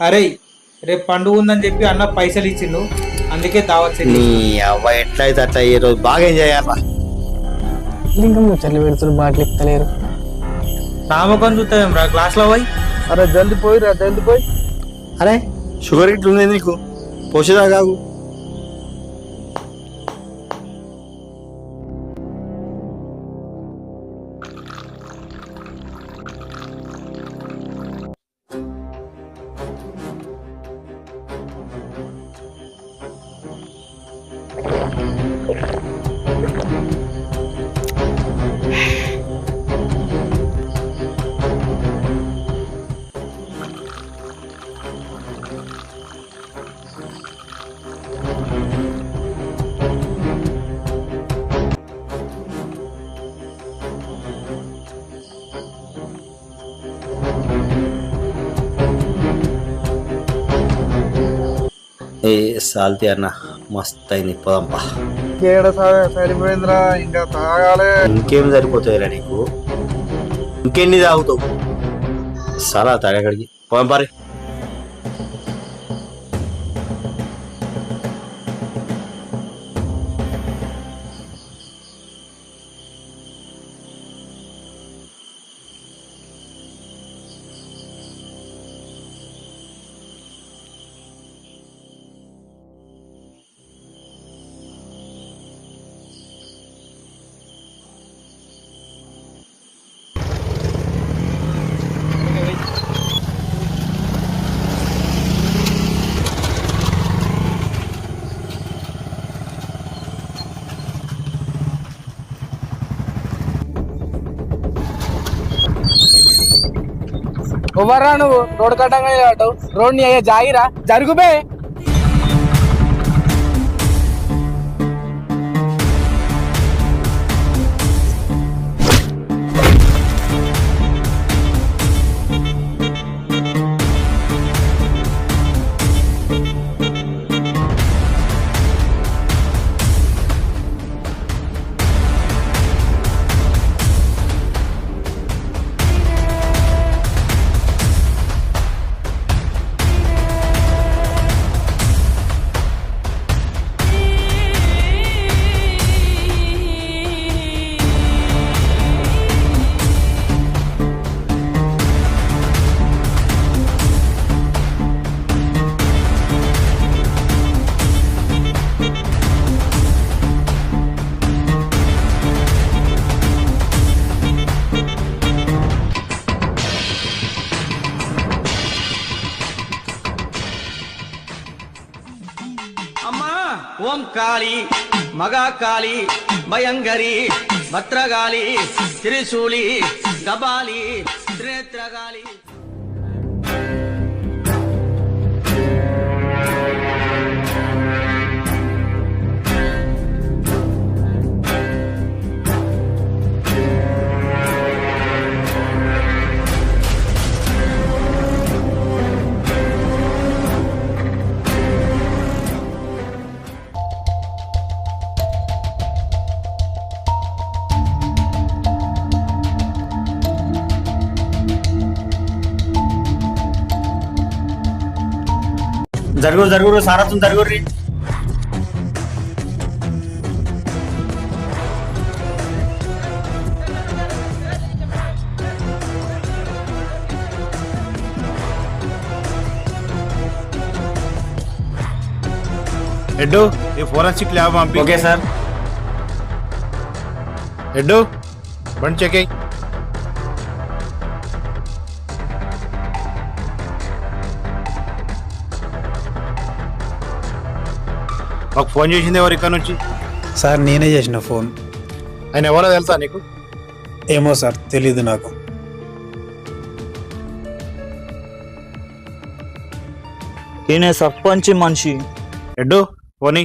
అరే రేపు పండుగ ఉందని చెప్పి అన్న పైసలు ఇచ్చిండు, అందుకే దావత్ నీ చెల్లి. అవ్వ ఎట్లయితే అట్లా ఈ రోజు బాగా ఎంజాయ్ చేయాలా. ఇంకా ముచ్చట్లు పెడుతున్నారు, బాటిల్ ఇస్తలేరు. నామకం చూస్తాం రా క్లాస్లో పోయి. అరే జల్ది పోయిరా, జల్ది పోయి. అరే షుగర్ ఇట్లా ఉంది నీకు, పోసేదా కాదు. ఏ సాల్తీ అన్న మస్త్ అయింది, పోదాంపా. ఏడ సరిపోయిందిరా, ఇంకా తాగాలే. ఇంకేం సరిపోతాయిరా నీకు, ఇంకెన్ని తాగుతావు? సరా తాగడికి పోదాం పారి. ఎవర్రా నువ్వు? రోడ్డు కట్టంగా రోడ్ ని అయ్యా జాగిరా, జరుగుబే. ఓం కాళీ మగా కాళీ భయంకరి భద్రగాళి త్రిశూలి గబాలి త్రినేత్రగాళి. జరుగురు జరుగురు సారథం జరుగుర్రి. ఎడ్డు ఈ ఫోరెన్సిక్ ల్యాబ్ పంపి. Okay sir. ఎడ్డు బండి చెక్ అయ్యి. మాకు ఫోన్ చేసింది ఎవరు ఇక్కడ నుంచి? సార్ నేనే చేసిన ఫోన్. ఆయన ఎవరో తెలుసా నీకు? ఏమో సార్, తెలీదు నాకు. ఈయన సర్పంచ్ మనిషి. ఎడ్డు పోనీ.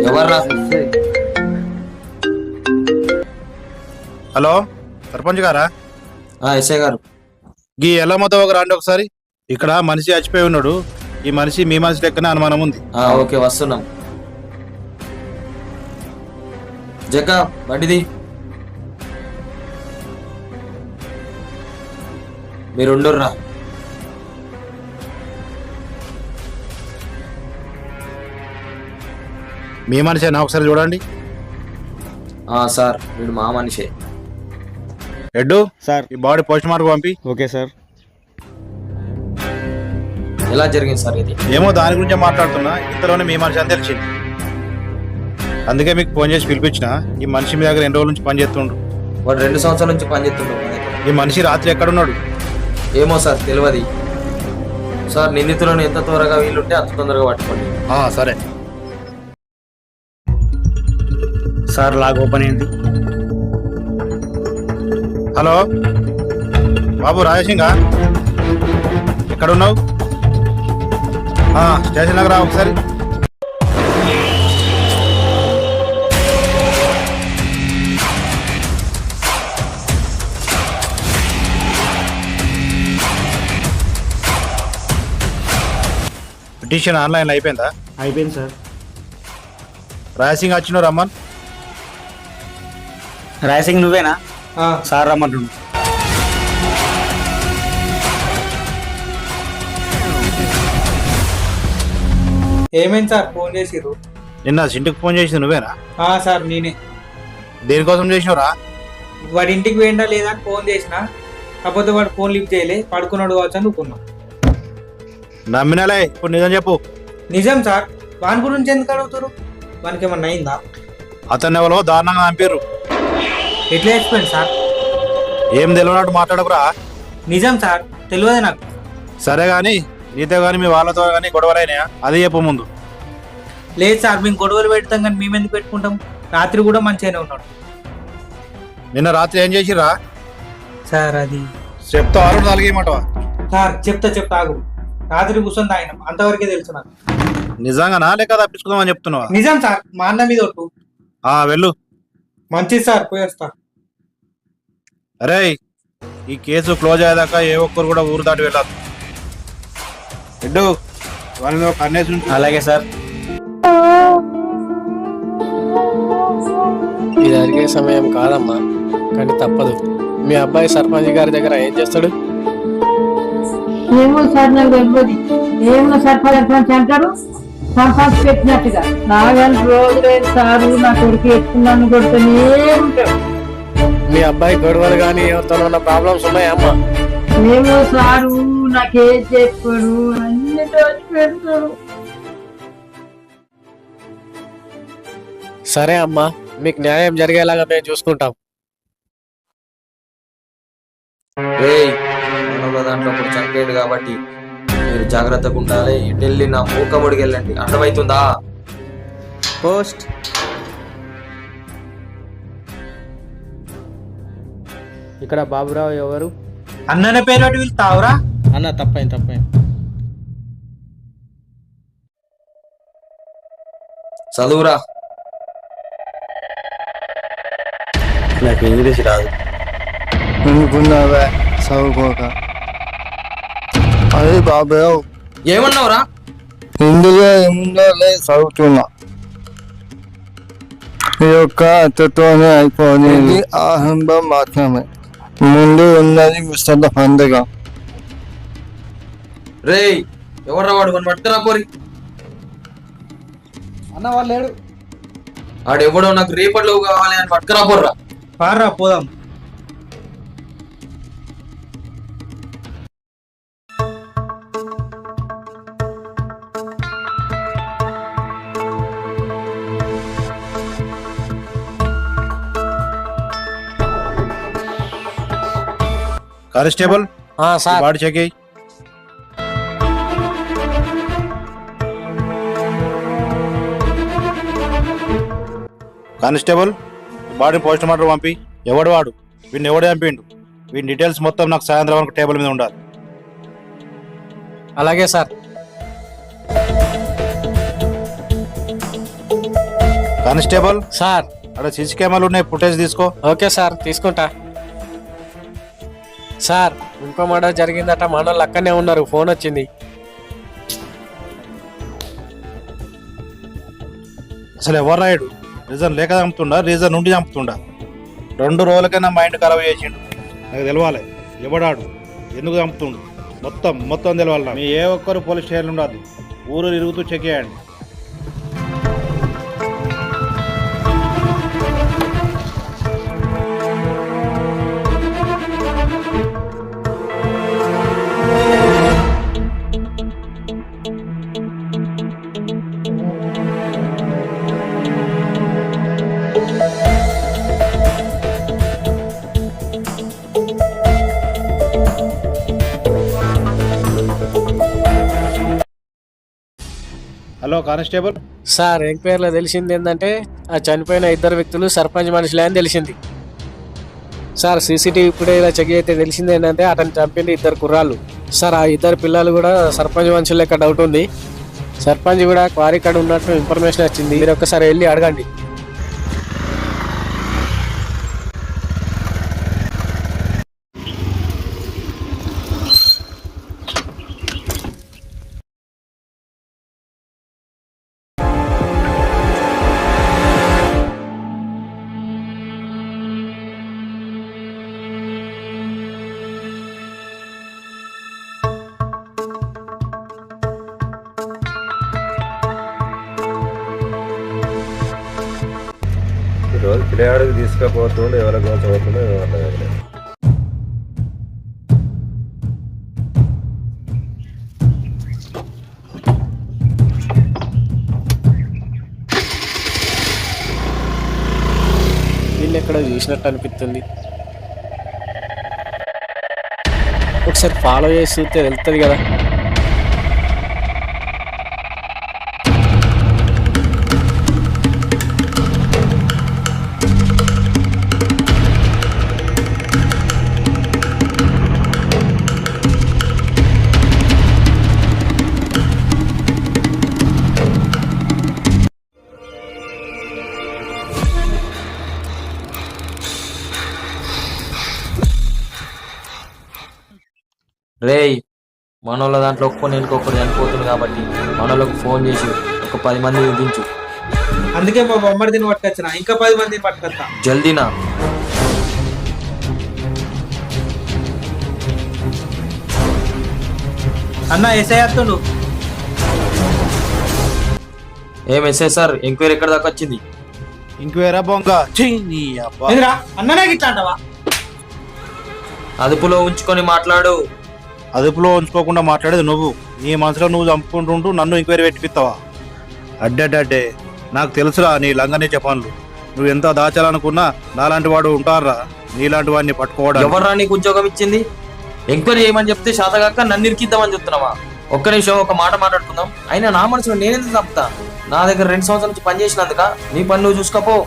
ఎవర్రా? హలో సర్పంచ్ గారా? ఎస్ఐ గారు. గీ ఎలా మొత్తం ఒక రాండి ఒకసారి. ఇక్కడ మనిషి చచ్చిపోయి ఉన్నాడు, ఈ మనిషి మీ మనిషి లెక్కనే అనుమానం ఉంది. ఓకే వస్తున్నాం. జక్క బండిది మీరుండుర్రా. మీ మనిషి ఒకసారి చూడండి. సార్ వీడు మా మనిషే. Red sir. ఈ బాడీ పోస్ట్ మార్క్ పంపి. Okay sir. ఎలా జరిగింది సార్ ఇది? ఏమో దాని గురించే మాట్లాడుతున్నా. ఇంతలోనే మీ మనిషి అని తెలిసింది. అందుకే మీకు ఫోన్ చేసి పిలిపించిన. ఈ మనిషి మీ దగ్గర ఎన్ని రోజుల నుంచి పని చేస్తుండ్రు? వాడు 2 సంవత్సరాల నుంచి పనిచేస్తుండ్రు మా దగ్గర. ఈ మనిషి రాత్రి ఎక్కడున్నాడు? ఏమో సార్ తెలియదు సార్. నిందితులను ఎంత త్వరగా వీలుంటే అంత తొందరగా పట్టుకోండి. సరే సార్ లాగ్ ఓపెన్ అయింది. హలో బాబు రాజసింగా, ఎక్కడున్నావు? స్టేషన్ దగ్గర రా ఒకసారి. పిటిషన్ ఆన్లైన్లో అయిపోయిందా? అయిపోయింది సార్. రాజసింగ్ వచ్చినావు రమ్మన్. రాయసింగ్ నువ్వేనా? సార్ రమ్మంటుండు. ఏమైంది సార్ ఫోన్ చేసిర్రు? నిన్న సింటికి ఫోన్ చేసింది నువ్వేనా? సార్ నేనే. దేనికోసం చేసినవురా? వాడి ఇంటికి పోయిండా లేదా అని ఫోన్ చేసిన, కాకపోతే వాడు ఫోన్ లిఫ్ట్ చేయలే, పడుకున్నాడు కావచ్చు అనుకున్నాం. నమ్మినాలే, ఇప్పుడు నిజం చెప్పు. నిజం సార్. వాని గురించి ఎందుకు అడుగుతారు? వానికి ఏమన్నా అయిందా? అతన్ని ఎవరో దారుణంగా చంపారు. ఎట్లా చెప్పండి సార్? ఏం తెలియనట్టు మాట్లాడకురా. నిజం సార్, తెలియదు నాకు. సరే గాని నీతో గాని మీ వాళ్ళతో గాని గొడవలైనా అది చెప్పు ముందు. లేదు సార్, మేము గొడవలు పెడతాం కానీ మేము ఎందుకు పెట్టుకుంటాం? రాత్రి కూడా మంచిగానే ఉన్నాడు. నిన్న రాత్రి ఏం చేసిరా? సార్ అది చెప్తా ఆరు తలగేయమంటావా? సార్ చెప్తా ఆగు. రాత్రి కూర్చొని తాగినాం, అంతవరకే తెలుసు నాకు. నిజంగానా లేక తప్పించుకుందామని చెప్తున్నావా? నిజం సార్, మా అన్న మీద ఒట్టు. వెళ్ళు. మంచిది సార్, పోయేస్తా. అరే ఈ కేసు క్లోజ్ అయ్యేదాకా ఏ ఒక్కరు కూడా ఊరు దాటి వెళ్ళాలి. ఎడ్డు వాళ్ళని ఒక అన్నేసి ఉంచు. అలాగే సార్. ఇది అడిగే సమయం కాదమ్మా, కానీ తప్పదు. మీ అబ్బాయి సర్పంచ్ గారి దగ్గర ఏం చేస్తాడు? ఏమో సార్, నాకు తెలియదు. ఏమో సర్పంచ్ అంటారు, సంపాదించి పెట్టినట్టుగా. నాగని రోజు లేదు సారు, నా కొడుకు ఎక్కువ నన్ను కొడుతూనే ఉంటాడు. మీ అబ్బాయి గొడవలు కానీ ఏమవుతానన్న ప్రాబ్లమ్స్ ఉన్నాయా అమ్మా? ఏమో సారు, నాకేం చెప్పాడు, అన్ని రోజు పెడతాడు. సరే అమ్మా, మీకు న్యాయం జరిగేలాగా మేము చూసుకుంటాం. మనలో దాంట్లో ఇప్పుడు చనిపోయాడు కాబట్టి మీరు జాగ్రత్తగా ఉండాలి. ఇటు వెళ్ళి నా మూకముడికి వెళ్ళండి, అర్థమవుతుందా? పోస్ట్. ఇక్కడ బాబురావు ఎవరు? అన్ననే పేరు పెట్టి వెళ్తావురా? అన్న తప్పైంది. చదువురా. నాకు ఇంగ్లీష్ రాదు. అనుకున్నావా చదువుకోక? అదే బాబురావు. ఏమన్నావురా? ఇందులో ఏముందో లేదు, చదువుతున్నా. ఈ యొక్క అత్తతోనే అయిపోయింది, ఆరంభం మాత్రమే. ముందు ఉన్నది ముస్తద పండుగ. రే ఎవర్రా వాడు? మనం పట్టుకురా పోరి. అన్న వాళ్ళు లేడు. వాడు ఎవడో నాకు రేపట్లో కావాలి అని పట్టుకురా పోర్రా. పార్రా పోదాం. Constable sir. బాడీ చెక్ అయ్యి. కానిస్టేబుల్ బాడీ పోస్ట్ మార్టం పంపి. ఎవడు వాడు? వీడిని ఎవడు చంపిండు? వీడి డీటెయిల్స్ మొత్తం నాకు సాయంత్రం వరకు టేబుల్ మీద ఉండాలి. అలాగే సార్. Constable sir. అక్కడ సీసీ కెమెరాలు ఉన్నాయి, ఫుటేజ్ తీసుకో. ఓకే సార్, తీసుకుంటా. సార్, ఇంకో మర్డర్ జరిగిందట, మనోళ్ళు అక్కడనే ఉన్నారు, ఫోన్ వచ్చింది. అసలు ఎవరు రాయుడు రీజన్ లేక చంపుతుండా రీజన్ నుండి చంపుతుండా 2 రోజులకైనా మైండ్ ఖరాబ్ చేసిండు. నాకు తెలవాలి ఎవడాడు ఎందుకు చంపుతుండు మొత్తం తెలవాలి. మీ ఏ ఒక్కరు పోలీస్ స్టేషన్ ఉండదు, ఊరు తిరుగుతూ చెక్ చేయండి. Hello constable. సార్ ఎంక్వైరీలో తెలిసింది ఏంటంటే ఆ చనిపోయిన 2 వ్యక్తులు సర్పంచ్ మనుషులే అని తెలిసింది. సార్ సీసీటీవీ ఇప్పుడే ఇలా చెక్ అయితే తెలిసింది ఏంటంటే అతను చంపింది 2 కుర్రాళ్ళు. సార్ ఆ 2 పిల్లలు కూడా సర్పంచ్ మనుషుల లెక్క డౌట్ ఉంది. సర్పంచ్ కూడా క్వారీ కాడ ఉన్నట్టు ఇన్ఫర్మేషన్ వచ్చింది. మీరు ఒక్కసారి వెళ్ళి అడగండి. ఈరోజు పిల్లవాడికి తీసుకుపోతుండే ఎవరికి చదువుతుండే వీళ్ళు ఎక్కడో చూసినట్టు అనిపిస్తుంది. ఒకసారి ఫాలో చేసి చూస్తే వెళ్తుంది కదా. రేయ్, మనోళ్ళ దాంట్లో ఒక్కని ఇంకొకరు చనిపోతుంది కాబట్టి మనోళ్ళకు ఫోన్ చేసి ఒక 10 మంది విధించు. అందుకే మా బొమ్మడిని పట్టుకొచ్చిన, ఇంకా 10 మందిని పట్టుకొస్తా. జల్దీనా. అన్న ఎస్ఐ వస్తుండు. ఏం ఎస్ఐ సార్, ఎంక్వైరీ ఎక్కడ దాకా వచ్చింది? ఇంక్వైరా బొంగ ఏందిరా అన్ననే గిట్లా అంటావా? అదుపులో ఉంచుకొని మాట్లాడు. అదుపులో ఉంచుకోకుండా మాట్లాడేది నువ్వు. నీ మనసులో నువ్వు చంపుకుంటుంటూ నన్ను ఎంక్వైరీ పెట్టిపిస్తావా? అడ్డే నాకు తెలుసురా నీ లంగనే చెప్పాను. నువ్వు ఎంత దాచాలనుకున్నా నాలాంటి వాడు ఉంటారా నీలాంటి వాడిని పట్టుకోవడం? ఎవరా నీకు ఉద్యోగం ఇచ్చింది? ఎంక్వైరీ చేయమని చెప్తే శాతగాక నన్ను ఇరికిద్దామని చెప్తున్నావా? ఒక్క నిమిషం ఒక మాట మాట్లాడుకుందాం. అయినా నా మనసులో నేనెందుకు చంపుతా? నా దగ్గర 2 సంవత్సరాల నుంచి పనిచేసినందుక నీ పని నువ్వు చూసుకోపో.